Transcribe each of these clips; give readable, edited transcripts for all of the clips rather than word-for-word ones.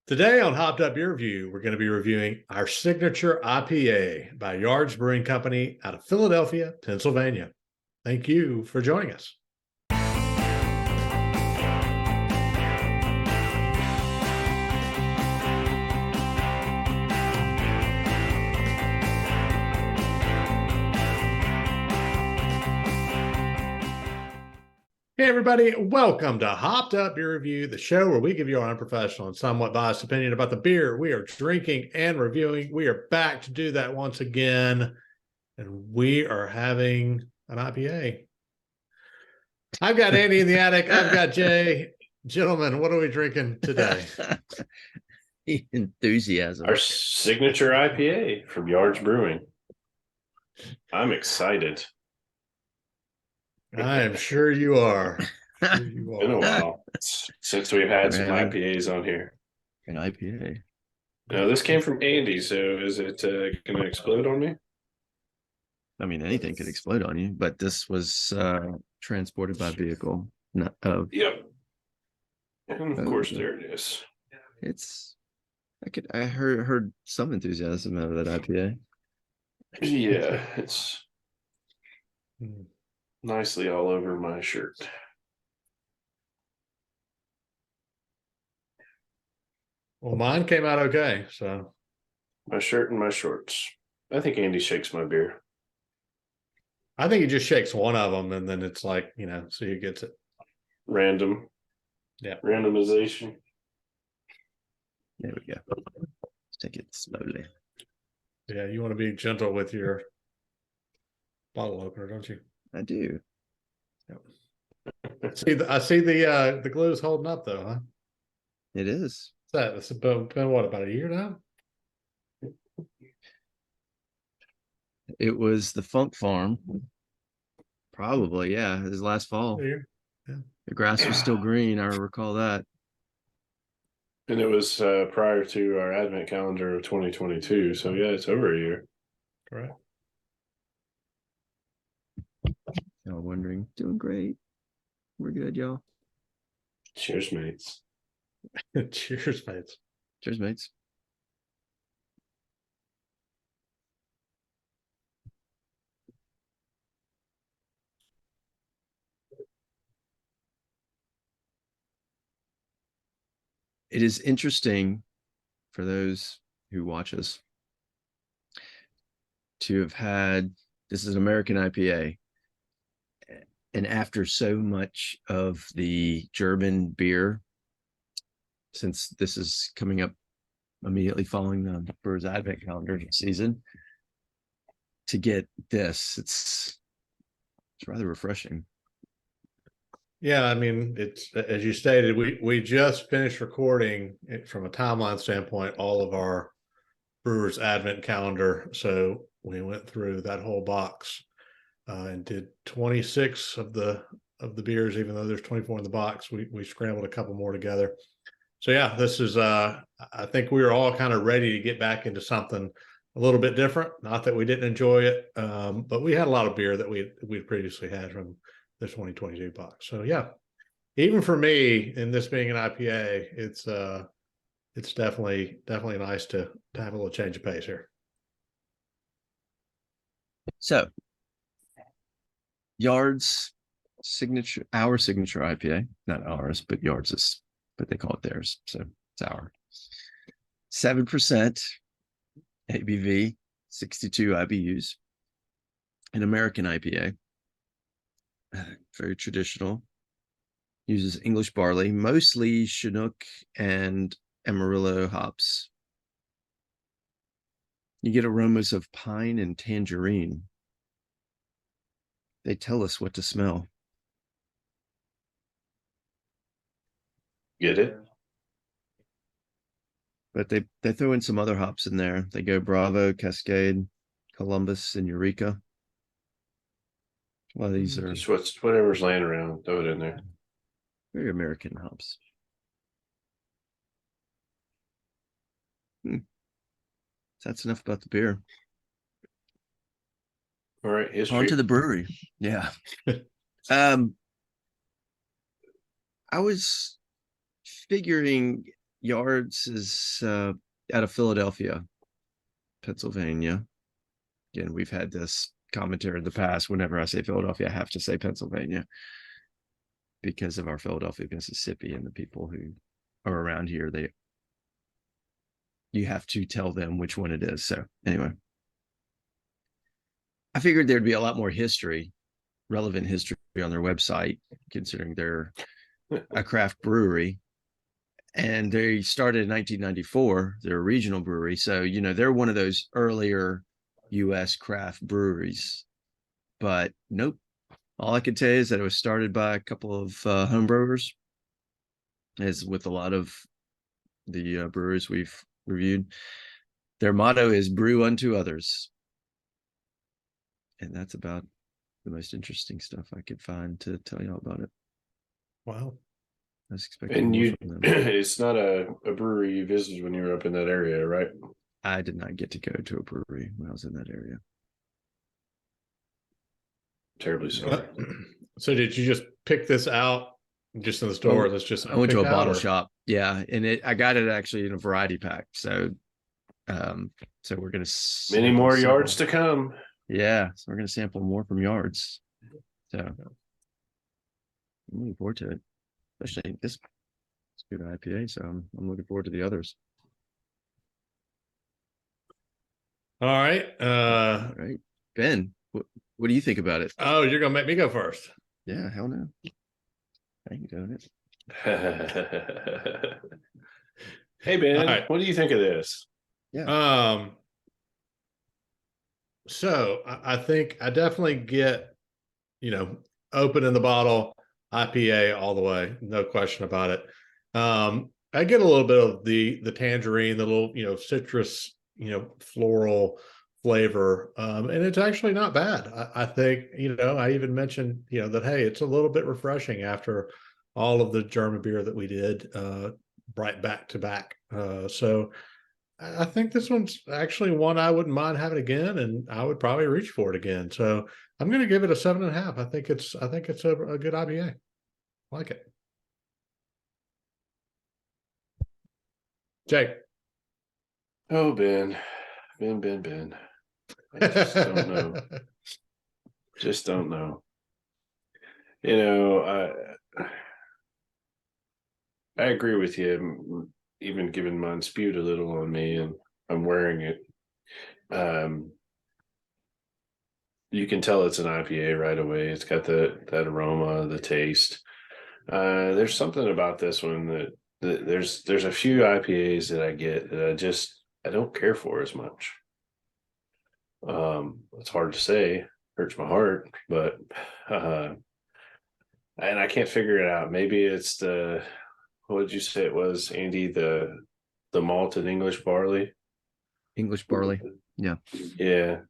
Today on Hopped Up Beer Review, we're going to be reviewing our signature IPA by Yards Brewing Company out of Philadelphia, Pennsylvania. Thank you for joining us. Hey, everybody. Welcome to Hopped Up Beer Review, the show where we give you our unprofessional and somewhat biased opinion about the beer we are drinking and reviewing. We are back to do that once again, and we are having an IPA. I've got Andy in the attic. I've got Jay. Gentlemen, what are we drinking today? Enthusiasm. Our signature IPA from Yards Brewing. I'm excited. I am sure you are. Been a while since we've had some IPAs on here. An IPA. Now, this came from Andy, so is it going to explode on me? I mean, anything could explode on you, but this was transported by vehicle. Not Yep. And of course, there it is. I heard some enthusiasm out of that IPA. Yeah, it's nicely all over my shirt. Well, mine came out okay, so. My shirt and my shorts. I think Andy shakes my beer. I think he just shakes one of them, and then it's like, so he gets it. Random. Yeah. Randomization. There we go. Let's take it slowly. Yeah, you want to be gentle with your bottle opener, don't you? I do. Yep. I see the glue's holding up though, huh? It is. It's been what, about a year now? It was the Funk Farm. Probably, yeah. It was last fall. Yeah. The grass was still green. I recall that. And it was prior to our advent calendar of 2022. So, yeah, it's over a year. Correct. Y'all wondering. Doing great. We're good, y'all. Cheers, mates. Cheers, mates. Cheers, mates. It is interesting for those who watch us to have had, this is an American IPA, and after so much of the German beer, since this is coming up immediately following the Brewers Advent calendar season, to get this, it's rather refreshing. Yeah, I mean, it's, as you stated, we just finished recording it from a timeline standpoint, all of our Brewers Advent calendar. So we went through that whole box and did 26 of the beers, even though there's 24 in the box. We scrambled a couple more together. So yeah, this is I think we were all kind of ready to get back into something a little bit different. Not that we didn't enjoy it, but we had a lot of beer that we'd previously had from the 2022 box. So yeah, even for me, in this being an IPA, it's definitely nice to have a little change of pace here. So Yards signature, our signature IPA, not ours, but Yards is, but they call it theirs. So it's our 7% ABV, 62 IBUs, an American IPA. Very traditional, uses English barley, mostly Chinook and Amarillo hops. You get aromas of pine and tangerine. They tell us what to smell. Get it? But they throw in some other hops in there. They go Bravo, Cascade, Columbus, and Eureka. A lot of these are just whatever's laying around, throw it in there. Very American hops. That's enough about the beer. All right, history. On to the brewery. Yeah. I was figuring Yards is out of Philadelphia, Pennsylvania. Again, we've had this commentary in the past. Whenever I say Philadelphia, I have to say Pennsylvania because of our Philadelphia, Mississippi, and the people who are around here. You have to tell them which one it is. So anyway, I figured there'd be a lot more relevant history on their website, considering they're a craft brewery. And they started in 1994. They're a regional brewery. So, they're one of those earlier U.S. craft breweries. But nope. All I can tell you is that it was started by a couple of homebrewers, as with a lot of the brewers we've reviewed. Their motto is brew unto others. And that's about the most interesting stuff I could find to tell you all about it. Wow. I was expecting And more from them. it's not a brewery you visited when you were up in that area, right? I did not get to go to a brewery when I was in that area. Terribly sorry. So did you just pick this out just in the store? That's just I went to a picked out, bottle or- shop. Yeah, and I got it actually in a variety pack. So we're gonna Many more sample. yards to come. Yeah, so we're gonna sample more from yards. So I'm looking forward to it, especially this. It's good IPA, so I'm looking forward to the others. All right. All right, Ben, what do you think about it? Oh, you're gonna make me go first. Yeah, hell no. I ain't doing it. Hey Ben, All right. what do you think of this? Yeah. So I think I definitely get, open in the bottle IPA all the way, no question about it. I get a little bit of the tangerine, the little, citrus, floral flavor. And it's actually not bad. I think, I even mentioned, that, hey, it's a little bit refreshing after all of the German beer that we did, right back to back. So I think this one's actually one I wouldn't mind having again, and I would probably reach for it again. So I'm going to give it a 7.5. I think it's a good IPA. I like it. Jake. Oh Ben. I just don't know. Just don't know. I agree with you. Even given mine spewed a little on me, and I'm wearing it. You can tell it's an IPA right away. It's got that aroma, the taste. There's something about this one that there's a few IPAs that I get that I don't care for as much. It's hard to say, hurts my heart, but and I can't figure it out. Maybe it's what did you say it was, Andy? The malted English barley. English barley. Yeah. Yeah.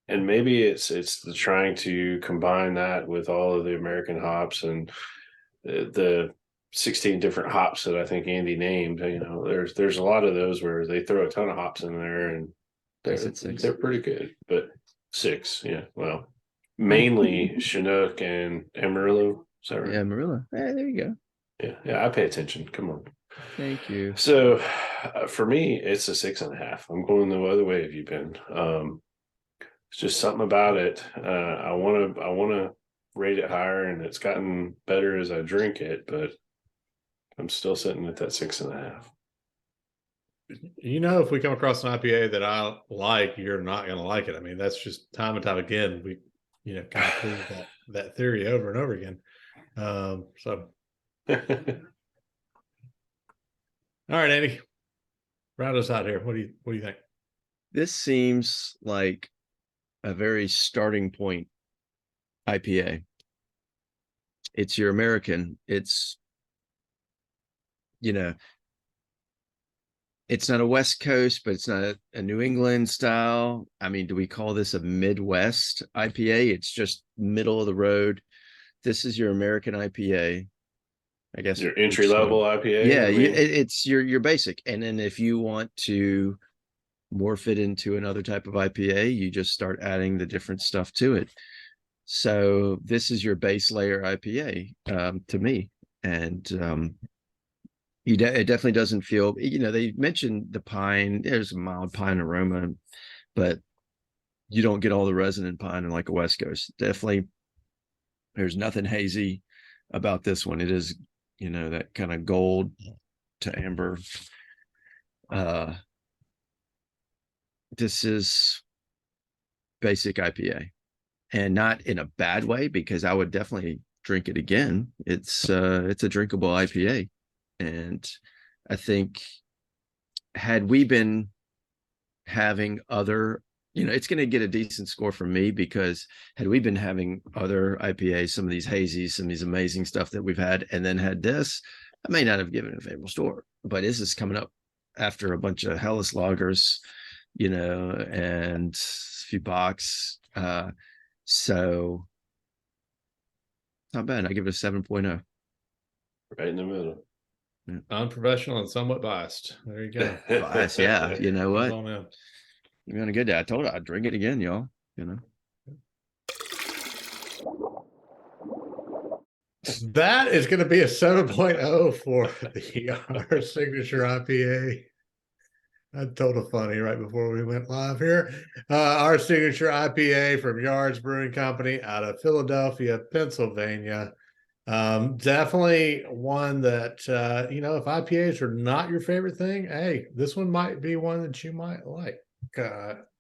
And maybe it's the trying to combine that with all of the American hops and the 16 different hops that I think Andy named. There's a lot of those where they throw a ton of hops in there, and they're pretty good. But 6, yeah. Well, mainly Chinook and Amarillo. Is that right? Yeah, Amarillo. Hey, there you go. Yeah. I pay attention. Come on. Thank you. So for me, it's a 6.5. I'm going the other way. Have you been? It's just something about it. I want to rate it higher, and it's gotten better as I drink it, but I'm still sitting at that 6.5. If we come across an IPA that I like, you're not going to like it. I mean, that's just time and time again. We, kind of prove that theory over and over again. So, all right, Andy, round us out here. What do you think? This seems like a very starting point IPA. It's your American. It's it's not a West Coast, but it's not a New England style. I mean, do we call this a Midwest IPA? It's just middle of the road. This is your American IPA. I guess your entry level IPA. Yeah, it's your basic. And then if you want to morph it into another type of IPA, you just start adding the different stuff to it. So this is your base layer IPA, to me. And It definitely doesn't feel, they mentioned the pine, there's a mild pine aroma, but you don't get all the resin and pine in like a West Coast. Definitely, there's nothing hazy about this one. It is, that kind of gold to amber. This is basic IPA, and not in a bad way, because I would definitely drink it again. It's a drinkable IPA. And I think, had we been having other, it's going to get a decent score from me, because had we been having other IPAs, some of these hazies, some of these amazing stuff that we've had, and then had this, I may not have given it a favorable score. But this is coming up after a bunch of Hellas lagers, and a few box. So not bad. I give it a 7.0. Right in the middle. Unprofessional and somewhat biased. There you go. Bias, yeah. You know what? Well, now. You're on a good day. I told her I'd drink it again, y'all. That is going to be a 7.0 for our signature IPA. I told a funny right before we went live here. Our signature IPA from Yards Brewing Company out of Philadelphia, Pennsylvania. Definitely one that, if IPAs are not your favorite thing, hey, this one might be one that you might like.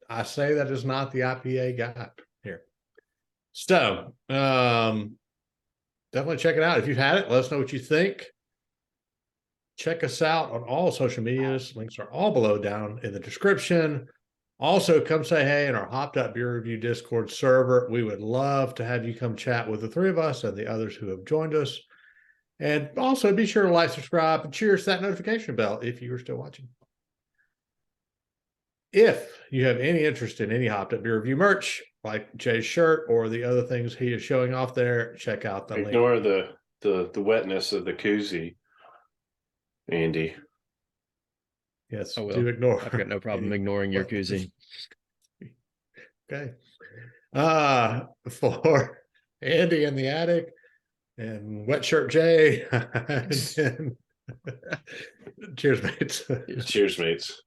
I say that is not the IPA guy here. So, definitely check it out. If you've had it, let us know what you think. Check us out on all social medias. Links are all below down in the description. Also, come say hey in our Hopped Up Beer Review Discord server. We would love to have you come chat with the three of us and the others who have joined us. And also be sure to like, subscribe, and cheers that notification bell if you are still watching. If you have any interest in any Hopped Up Beer Review merch, like Jay's shirt or the other things he is showing off there, check out the link. Ignore the wetness of the koozie, Andy. Yes, do ignore. I've got no problem ignoring your koozie. Okay. For Andy in the attic and Wet Shirt Jay. Cheers, mates. Cheers, mates.